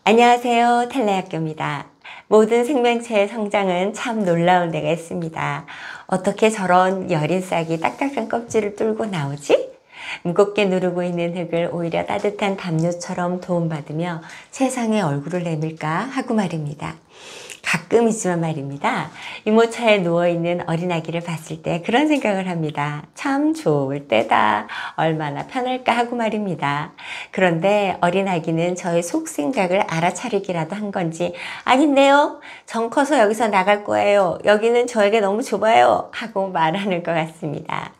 안녕하세요. 텔레학교입니다. 모든 생명체의 성장은 참 놀라운 데가 있습니다. 어떻게 저런 여린 싹이 딱딱한 껍질을 뚫고 나오지? 무겁게 누르고 있는 흙을 오히려 따뜻한 담요처럼 도움받으며 세상에 얼굴을 내밀까 하고 말입니다. 가끔이지만 말입니다. 유모차에 누워있는 어린아기를 봤을 때 그런 생각을 합니다. 참 좋을 때다. 얼마나 편할까 하고 말입니다. 그런데 어린아기는 저의 속생각을 알아차리기라도 한 건지 아닌데요. 전 커서 여기서 나갈 거예요. 여기는 저에게 너무 좁아요. 하고 말하는 것 같습니다.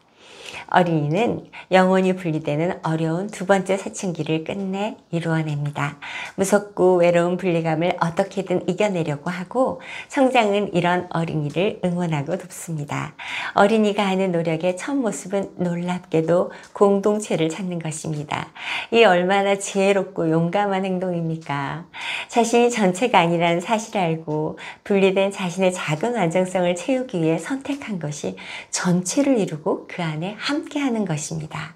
어린이는 영원히 분리되는 어려운 두 번째 사춘기를 끝내 이루어냅니다. 무섭고 외로운 분리감을 어떻게든 이겨내려고 하고 성장은 이런 어린이를 응원하고 돕습니다. 어린이가 하는 노력의 첫 모습은 놀랍게도 공동체를 찾는 것입니다. 이 얼마나 지혜롭고 용감한 행동입니까? 자신이 전체가 아니라는 사실을 알고 분리된 자신의 작은 완전성을 채우기 위해 선택한 것이 전체를 이루고 그 안에 함께하는 것입니다.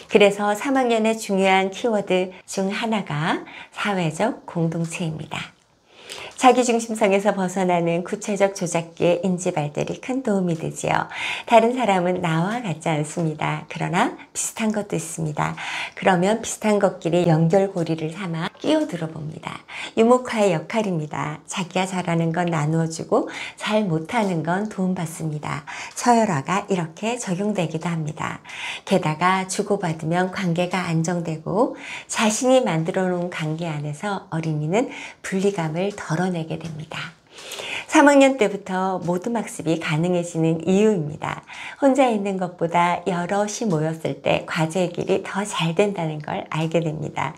그래서 3학년의 중요한 키워드 중 하나가 사회적 공동체입니다. 자기중심성에서 벗어나는 구체적 조작기의 인지 발달이 큰 도움이 되지요. 다른 사람은 나와 같지 않습니다. 그러나 비슷한 것도 있습니다. 그러면 비슷한 것끼리 연결고리를 삼아 끼어들어 봅니다. 유목화의 역할입니다. 자기가 잘하는 건 나누어주고 잘 못하는 건 도움받습니다. 서열화가 이렇게 적용되기도 합니다. 게다가 주고받으면 관계가 안정되고 자신이 만들어 놓은 관계 안에서 어린이는 분리감을 덜어내게 됩니다. 3학년 때부터 모둠 학습이 가능해지는 이유입니다. 혼자 있는 것보다 여럿이 모였을 때 과제의 길이 더 잘 된다는 걸 알게 됩니다.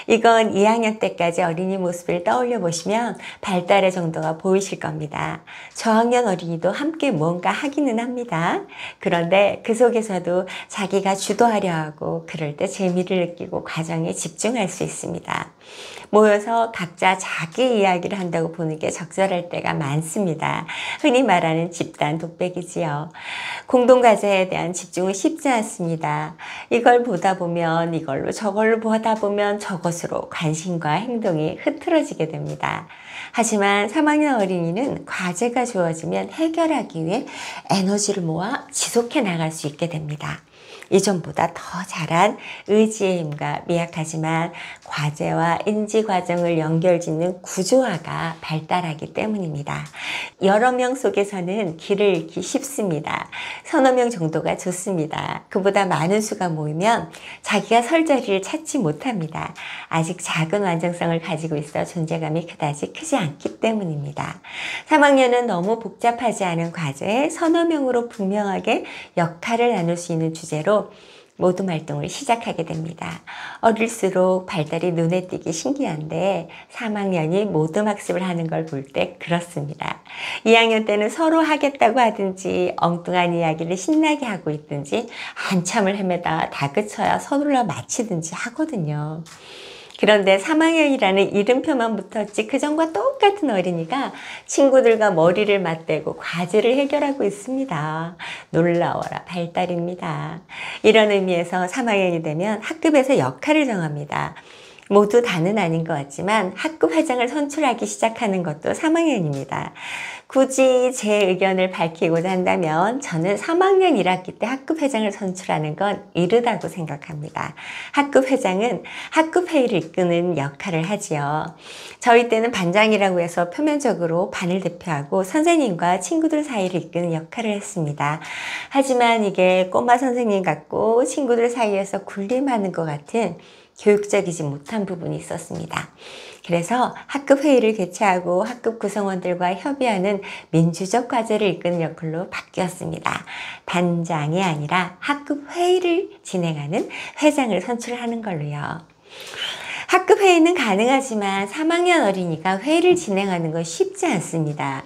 이건 2학년 때까지 어린이 모습을 떠올려 보시면 발달의 정도가 보이실 겁니다. 저학년 어린이도 함께 무언가 하기는 합니다. 그런데 그 속에서도 자기가 주도하려 하고 그럴 때 재미를 느끼고 과정에 집중할 수 있습니다. 모여서 각자 자기 이야기를 한다고 보는 게 적절할 때가 많습니다. 흔히 말하는 집단 독백이지요. 공동과제에 대한 집중은 쉽지 않습니다. 이걸 보다 보면 이걸로 저걸로 보다 보면 저것으로 관심과 행동이 흐트러지게 됩니다. 하지만 3학년 어린이는 과제가 주어지면 해결하기 위해 에너지를 모아 지속해 나갈 수 있게 됩니다. 이전보다 더 잘한 의지의 힘과 미약하지만 과제와 인지 과정을 연결짓는 구조화가 발달하기 때문입니다. 여러 명 속에서는 길을 잃기 쉽습니다. 서너 명 정도가 좋습니다. 그보다 많은 수가 모이면 자기가 설 자리를 찾지 못합니다. 아직 작은 완전성을 가지고 있어 존재감이 그다지 크지 않기 때문입니다. 3학년은 너무 복잡하지 않은 과제에 서너 명으로 분명하게 역할을 나눌 수 있는 주제로 모둠 활동을 시작하게 됩니다. 어릴수록 발달이 눈에 띄기 신기한데 3학년이 모둠 학습을 하는 걸 볼 때 그렇습니다. 2학년 때는 서로 하겠다고 하든지 엉뚱한 이야기를 신나게 하고 있든지 한참을 헤매다 다그쳐야 서둘러 마치든지 하거든요. 그런데 3학년이라는 이름표만 붙었지 그전과 똑같은 어린이가 친구들과 머리를 맞대고 과제를 해결하고 있습니다. 놀라워라 발달입니다. 이런 의미에서 3학년이 되면 학급에서 역할을 정합니다. 모두 다는 아닌 것 같지만 학급 회장을 선출하기 시작하는 것도 3학년입니다. 굳이 제 의견을 밝히고자 한다면 저는 3학년 1학기 때 학급 회장을 선출하는 건 이르다고 생각합니다. 학급 회장은 학급 회의를 이끄는 역할을 하지요. 저희 때는 반장이라고 해서 표면적으로 반을 대표하고 선생님과 친구들 사이를 이끄는 역할을 했습니다. 하지만 이게 꼬마 선생님 같고 친구들 사이에서 군림하는 것 같은 교육적이지 못한 부분이 있었습니다. 그래서 학급 회의를 개최하고 학급 구성원들과 협의하는 민주적 과제를 이끄는 역할로 바뀌었습니다. 반장이 아니라 학급 회의를 진행하는 회장을 선출하는 걸로요. 학급 회의는 가능하지만 3학년 어린이가 회의를 진행하는 건 쉽지 않습니다.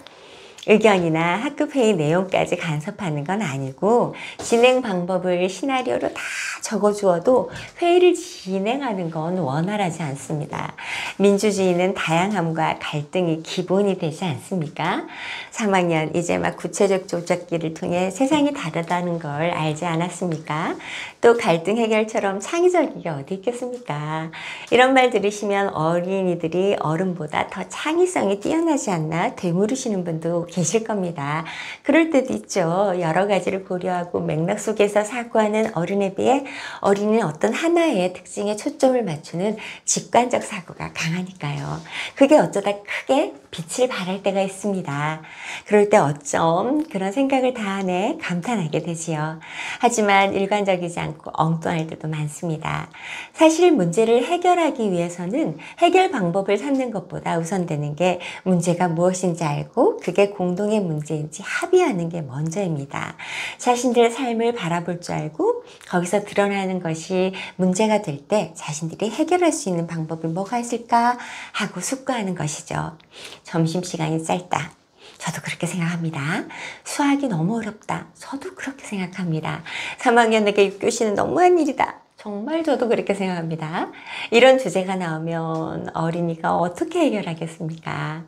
의견이나 학급회의 내용까지 간섭하는 건 아니고 진행 방법을 시나리오로 다 적어주어도 회의를 진행하는 건 원활하지 않습니다. 민주주의는 다양함과 갈등이 기본이 되지 않습니까? 3학년 이제 막 구체적 조작기를 통해 세상이 다르다는 걸 알지 않았습니까? 또 갈등 해결처럼 창의적이게 어디 있겠습니까? 이런 말 들으시면 어린이들이 어른보다 더 창의성이 뛰어나지 않나 되물으시는 분도 계실 겁니다. 그럴 때도 있죠. 여러 가지를 고려하고 맥락 속에서 사고하는 어른에 비해 어린이는 어떤 하나의 특징에 초점을 맞추는 직관적 사고가 강하니까요. 그게 어쩌다 크게 빛을 발할 때가 있습니다. 그럴 때 어쩜 그런 생각을 다 하네 감탄하게 되지요. 하지만 일관적이지 않고 엉뚱할 때도 많습니다. 사실 문제를 해결하기 위해서는 해결 방법을 찾는 것보다 우선되는 게 문제가 무엇인지 알고 그게 공동의 문제인지 합의하는 게 먼저입니다. 자신들의 삶을 바라볼 줄 알고 거기서 드러나는 것이 문제가 될 때 자신들이 해결할 수 있는 방법이 뭐가 있을까 하고 숙고하는 것이죠. 점심시간이 짧다. 저도 그렇게 생각합니다. 수학이 너무 어렵다. 저도 그렇게 생각합니다. 3학년에게 6교시는 너무한 일이다. 정말 저도 그렇게 생각합니다. 이런 주제가 나오면 어린이가 어떻게 해결하겠습니까?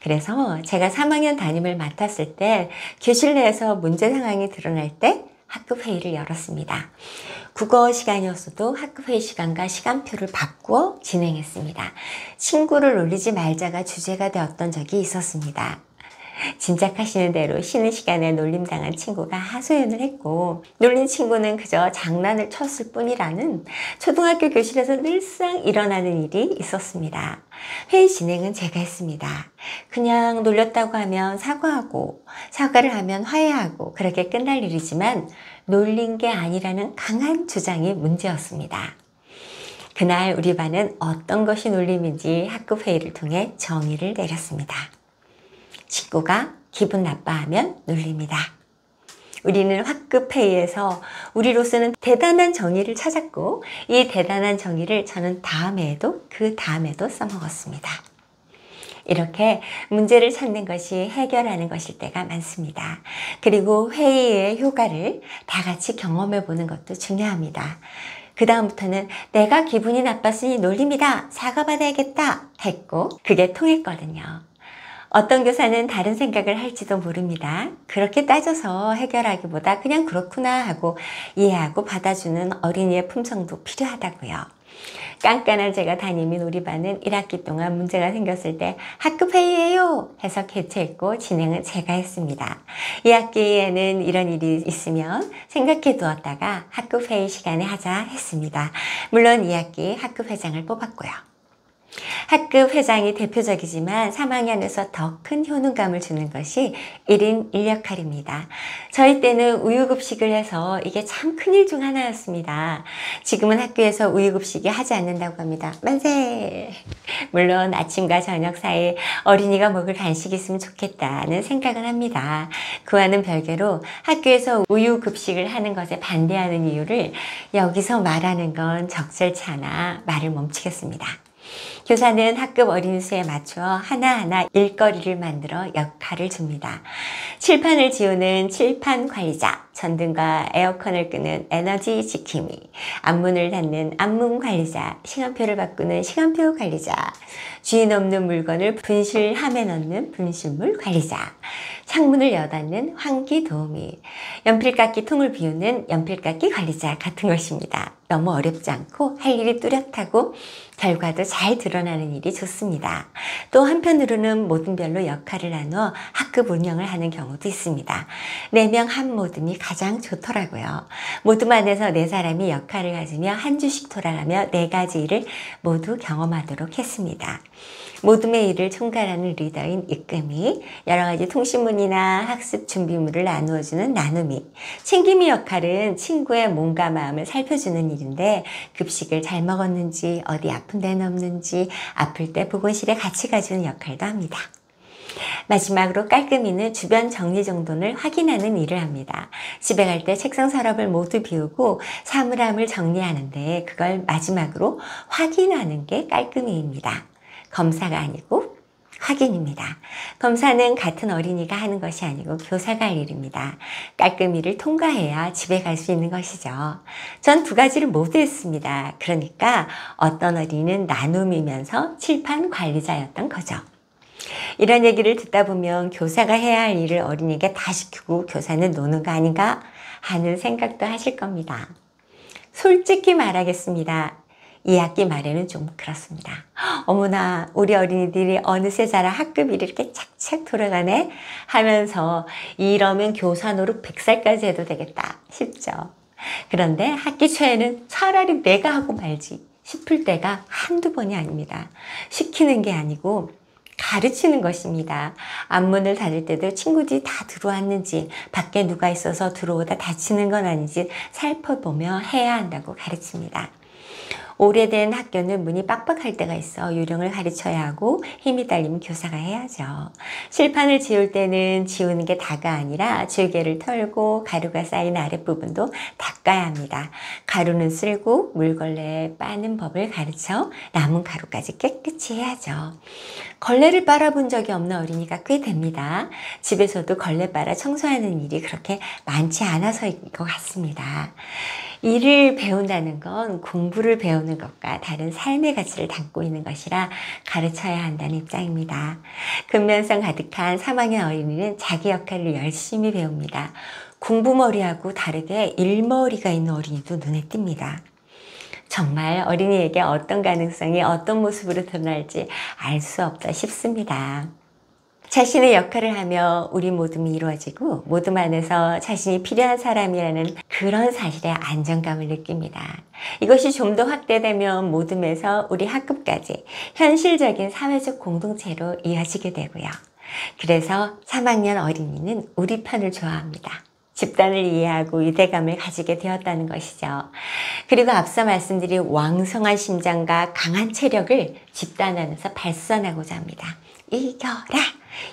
그래서 제가 3학년 담임을 맡았을 때 교실 내에서 문제 상황이 드러날 때 학급회의를 열었습니다. 국어 시간이었어도 학급회의 시간과 시간표를 바꾸어 진행했습니다. 친구를 놀리지 말자가 주제가 되었던 적이 있었습니다. 짐작하시는 대로 쉬는 시간에 놀림당한 친구가 하소연을 했고 놀린 친구는 그저 장난을 쳤을 뿐이라는 초등학교 교실에서 늘상 일어나는 일이 있었습니다. 회의 진행은 제가 했습니다. 그냥 놀렸다고 하면 사과하고 사과를 하면 화해하고 그렇게 끝날 일이지만 놀린 게 아니라는 강한 주장이 문제였습니다. 그날 우리 반은 어떤 것이 놀림인지 학급회의를 통해 정의를 내렸습니다. 친구가 기분 나빠하면 놀립니다. 우리는 학급회의에서 우리로서는 대단한 정의를 찾았고 이 대단한 정의를 저는 다음에도 그 다음에도 써먹었습니다. 이렇게 문제를 찾는 것이 해결하는 것일 때가 많습니다. 그리고 회의의 효과를 다 같이 경험해 보는 것도 중요합니다. 그 다음부터는 내가 기분이 나빴으니 놀립니다. 사과받아야겠다 했고 그게 통했거든요. 어떤 교사는 다른 생각을 할지도 모릅니다. 그렇게 따져서 해결하기보다 그냥 그렇구나 하고 이해하고 받아주는 어린이의 품성도 필요하다고요. 깐깐한 제가 담임인 우리 반은 1학기 동안 문제가 생겼을 때 학급회의예요 해서 개최했고 진행은 제가 했습니다. 2학기에는 이런 일이 있으면 생각해 두었다가 학급회의 시간에 하자 했습니다. 물론 2학기 학급회장을 뽑았고요. 학급 회장이 대표적이지만 3학년에서 더 큰 효능감을 주는 것이 1인 1역할입니다. 저희 때는 우유급식을 해서 이게 참 큰일 중 하나였습니다. 지금은 학교에서 우유급식이 하지 않는다고 합니다. 만세! 물론 아침과 저녁 사이에 어린이가 먹을 간식이 있으면 좋겠다는 생각은 합니다. 그와는 별개로 학교에서 우유급식을 하는 것에 반대하는 이유를 여기서 말하는 건 적절치 않아 말을 멈추겠습니다. 교사는 학급 어린이 수에 맞춰 하나하나 일거리를 만들어 역할을 줍니다. 칠판을 지우는 칠판 관리자, 전등과 에어컨을 끄는 에너지 지킴이, 앞문을 닫는 앞문 관리자, 시간표를 바꾸는 시간표 관리자, 주인 없는 물건을 분실함에 넣는 분실물 관리자, 창문을 여닫는 환기 도우미, 연필깎이 통을 비우는 연필깎이 관리자 같은 것입니다. 너무 어렵지 않고 할 일이 뚜렷하고 결과도 잘 드러나는 일이 좋습니다. 또 한편으로는 모둠별로 역할을 나누어 학급 운영을 하는 경우도 있습니다. 4명 한 모둠이 가장 좋더라고요. 모둠 안에서 4사람이 역할을 가지며 한 주씩 돌아가며 4가지 일을 모두 경험하도록 했습니다. 모둠의 일을 총괄하는 리더인 이끔이, 여러 가지 통신문이나 학습 준비물을 나누어주는 나눔이, 챙김이 역할은 친구의 몸과 마음을 살펴주는 일인데 급식을 잘 먹었는지, 어디 아픈 데는 없는지, 아플 때 보건실에 같이 가주는 역할도 합니다. 마지막으로 깔끔이는 주변 정리정돈을 확인하는 일을 합니다. 집에 갈 때 책상 서랍을 모두 비우고 사물함을 정리하는데 그걸 마지막으로 확인하는 게 깔끔이입니다. 검사가 아니고 확인입니다. 검사는 같은 어린이가 하는 것이 아니고 교사가 할 일입니다. 깔끔히를 통과해야 집에 갈 수 있는 것이죠. 전 두 가지를 모두 했습니다. 그러니까 어떤 어린이는 나눔이면서 칠판 관리자였던 거죠. 이런 얘기를 듣다 보면 교사가 해야 할 일을 어린이에게 다 시키고 교사는 노는 거 아닌가 하는 생각도 하실 겁니다. 솔직히 말하겠습니다. 2학기 말에는 좀 그렇습니다. 어머나 우리 어린이들이 어느새 자라 학급이 이렇게 착착 돌아가네 하면서 이러면 교사 노릇 100살까지 해도 되겠다 싶죠. 그런데 학기 초에는 차라리 내가 하고 말지 싶을 때가 한두 번이 아닙니다. 시키는 게 아니고 가르치는 것입니다. 앞문을 닫을 때도 친구들이 다 들어왔는지 밖에 누가 있어서 들어오다 다치는 건 아닌지 살펴보며 해야 한다고 가르칩니다. 오래된 학교는 문이 빡빡할 때가 있어 요령을 가르쳐야 하고 힘이 딸리면 교사가 해야죠. 칠판을 지울 때는 지우는 게 다가 아니라 줄개를 털고 가루가 쌓인 아랫부분도 닦아야 합니다. 가루는 쓸고 물걸레에 빠는 법을 가르쳐 남은 가루까지 깨끗이 해야죠. 걸레를 빨아본 적이 없는 어린이가 꽤 됩니다. 집에서도 걸레 빨아 청소하는 일이 그렇게 많지 않아서인 것 같습니다. 일을 배운다는 건 공부를 배우는 것과 다른 삶의 가치를 담고 있는 것이라 가르쳐야 한다는 입장입니다. 근면성 가득한 3학년 어린이는 자기 역할을 열심히 배웁니다. 공부머리하고 다르게 일머리가 있는 어린이도 눈에 띕니다. 정말 어린이에게 어떤 가능성이 어떤 모습으로 드러날지 알 수 없다 싶습니다. 자신의 역할을 하며 우리 모둠이 이루어지고 모둠 안에서 자신이 필요한 사람이라는 그런 사실에 안정감을 느낍니다. 이것이 좀 더 확대되면 모둠에서 우리 학급까지 현실적인 사회적 공동체로 이어지게 되고요. 그래서 3학년 어린이는 우리 편을 좋아합니다. 집단을 이해하고 유대감을 가지게 되었다는 것이죠. 그리고 앞서 말씀드린 왕성한 심장과 강한 체력을 집단 안에서 발산하고자 합니다. 이겨라!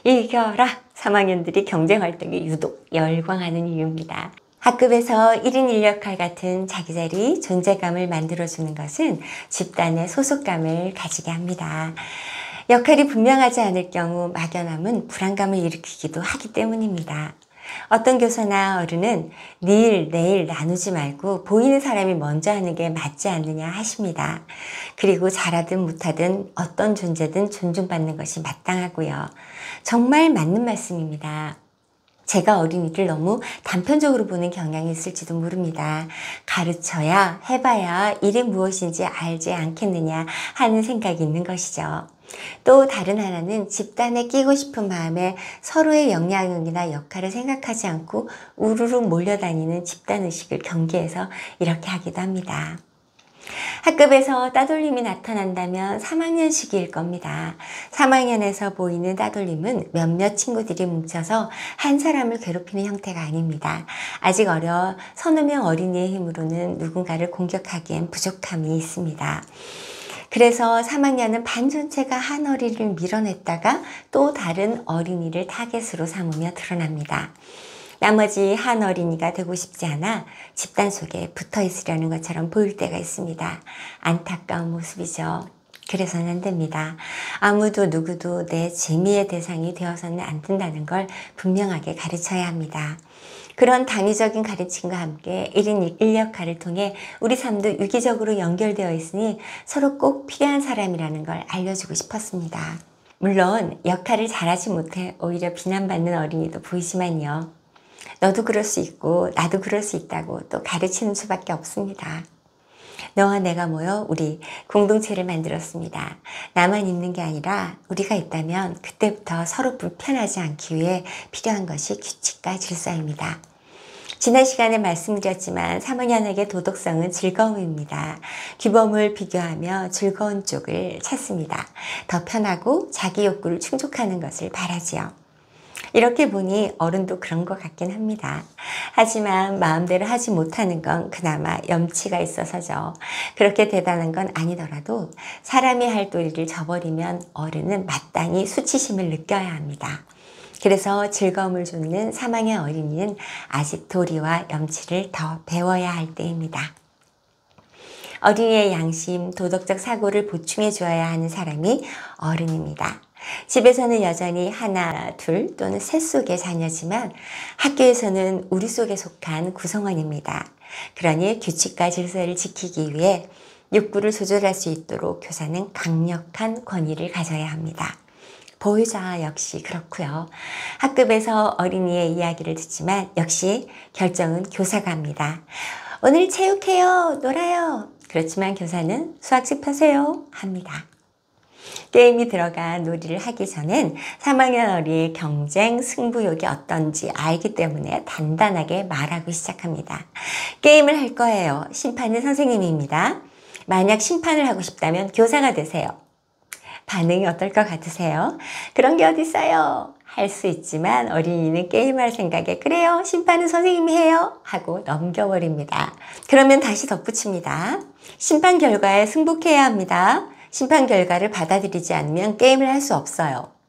이겨라! 3학년들이 경쟁활동에 유독 열광하는 이유입니다. 학급에서 1인 1역할 같은 자기 자리, 존재감을 만들어주는 것은 집단의 소속감을 가지게 합니다. 역할이 분명하지 않을 경우 막연함은 불안감을 일으키기도 하기 때문입니다. 어떤 교사나 어른은 네 일, 내일 나누지 말고 보이는 사람이 먼저 하는 게 맞지 않느냐 하십니다. 그리고 잘하든 못하든 어떤 존재든 존중받는 것이 마땅하고요. 정말 맞는 말씀입니다. 제가 어린이를 너무 단편적으로 보는 경향이 있을지도 모릅니다. 가르쳐야 해봐야 일이 무엇인지 알지 않겠느냐 하는 생각이 있는 것이죠. 또 다른 하나는 집단에 끼고 싶은 마음에 서로의 역량이나 역할을 생각하지 않고 우르르 몰려다니는 집단의식을 경계해서 이렇게 하기도 합니다. 학급에서 따돌림이 나타난다면 3학년 시기일 겁니다. 3학년에서 보이는 따돌림은 몇몇 친구들이 뭉쳐서 한 사람을 괴롭히는 형태가 아닙니다. 아직 어려 서너 명 어린이의 힘으로는 누군가를 공격하기엔 부족함이 있습니다. 그래서 3학년은 반 전체가 한 어린이를 밀어냈다가 또 다른 어린이를 타겟으로 삼으며 드러납니다. 나머지 한 어린이가 되고 싶지 않아 집단 속에 붙어 있으려는 것처럼 보일 때가 있습니다. 안타까운 모습이죠. 그래서는 안 됩니다. 아무도 누구도 내 재미의 대상이 되어서는 안 된다는 걸 분명하게 가르쳐야 합니다. 그런 당위적인 가르침과 함께 1인 1역할을 통해 우리 삶도 유기적으로 연결되어 있으니 서로 꼭 필요한 사람이라는 걸 알려주고 싶었습니다. 물론 역할을 잘하지 못해 오히려 비난받는 어린이도 보이지만요. 너도 그럴 수 있고 나도 그럴 수 있다고 또 가르치는 수밖에 없습니다. 너와 내가 모여 우리 공동체를 만들었습니다. 나만 있는 게 아니라 우리가 있다면 그때부터 서로 불편하지 않기 위해 필요한 것이 규칙과 질서입니다. 지난 시간에 말씀드렸지만 3학년에게 도덕성은 즐거움입니다. 규범을 비교하며 즐거운 쪽을 찾습니다. 더 편하고 자기 욕구를 충족하는 것을 바라지요. 이렇게 보니 어른도 그런 것 같긴 합니다. 하지만 마음대로 하지 못하는 건 그나마 염치가 있어서죠. 그렇게 대단한 건 아니더라도 사람이 할 도리를 저버리면 어른은 마땅히 수치심을 느껴야 합니다. 그래서 즐거움을 줬는 3학년 어린이는 아직 도리와 염치를 더 배워야 할 때입니다. 어린이의 양심, 도덕적 사고를 보충해 주어야 하는 사람이 어른입니다. 집에서는 여전히 하나, 둘 또는 셋 속의 자녀지만 학교에서는 우리 속에 속한 구성원입니다. 그러니 규칙과 질서를 지키기 위해 욕구를 조절할 수 있도록 교사는 강력한 권위를 가져야 합니다. 보호자 역시 그렇고요. 학급에서 어린이의 이야기를 듣지만 역시 결정은 교사가 합니다. 오늘 체육해요, 놀아요. 그렇지만 교사는 수학식 펴세요 합니다. 게임이 들어간 놀이를 하기 전엔 3학년 어린이의 경쟁, 승부욕이 어떤지 알기 때문에 단단하게 말하고 시작합니다. 게임을 할 거예요. 심판은 선생님입니다. 만약 심판을 하고 싶다면 교사가 되세요. 반응이 어떨 것 같으세요? 그런 게 어딨어요? 할 수 있지만 어린이는 게임할 생각에 그래요, 심판은 선생님이 해요 하고 넘겨버립니다. 그러면 다시 덧붙입니다. 심판 결과에 승복해야 합니다. 심판 결과를 받아들이지 않으면 게임을 할 수 없어요.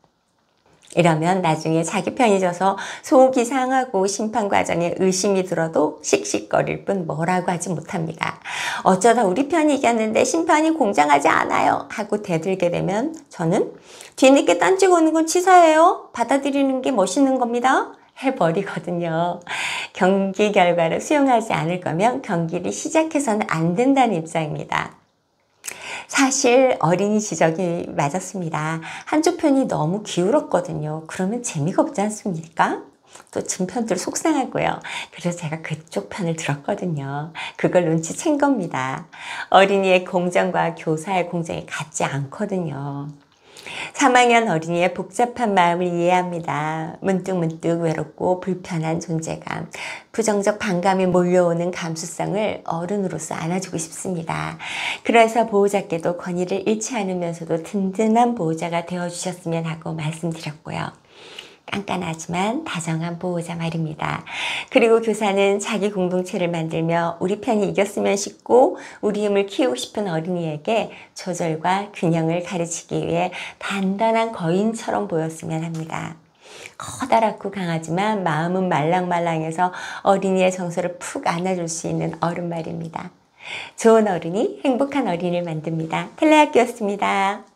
이러면 나중에 자기 편이 져서 속이 상하고 심판 과정에 의심이 들어도 씩씩거릴 뿐 뭐라고 하지 못합니다. 어쩌다 우리 편이 이겼는데 심판이 공정하지 않아요 하고 대들게 되면 저는 뒤늦게 딴찍 오는 건 치사해요. 받아들이는 게 멋있는 겁니다. 해버리거든요. 경기 결과를 수용하지 않을 거면 경기를 시작해서는 안 된다는 입장입니다. 사실 어린이 지적이 맞았습니다. 한쪽 편이 너무 기울었거든요. 그러면 재미가 없지 않습니까? 또 증편들 속상하고요. 그래서 제가 그쪽 편을 들었거든요. 그걸 눈치챈 겁니다. 어린이의 공정과 교사의 공정이 같지 않거든요. 3학년 어린이의 복잡한 마음을 이해합니다. 문득문득 외롭고 불편한 존재감, 부정적 반감이 몰려오는 감수성을 어른으로서 안아주고 싶습니다. 그래서 보호자께도 권위를 잃지 않으면서도 든든한 보호자가 되어주셨으면 하고 말씀드렸고요. 깐깐하지만 다정한 보호자 말입니다. 그리고 교사는 자기 공동체를 만들며 우리 편이 이겼으면 싶고 우리 힘을 키우고 싶은 어린이에게 조절과 균형을 가르치기 위해 단단한 거인처럼 보였으면 합니다. 커다랗고 강하지만 마음은 말랑말랑해서 어린이의 정서를 푹 안아줄 수 있는 어른 말입니다. 좋은 어른이 행복한 어린이를 만듭니다. 텔레학교였습니다.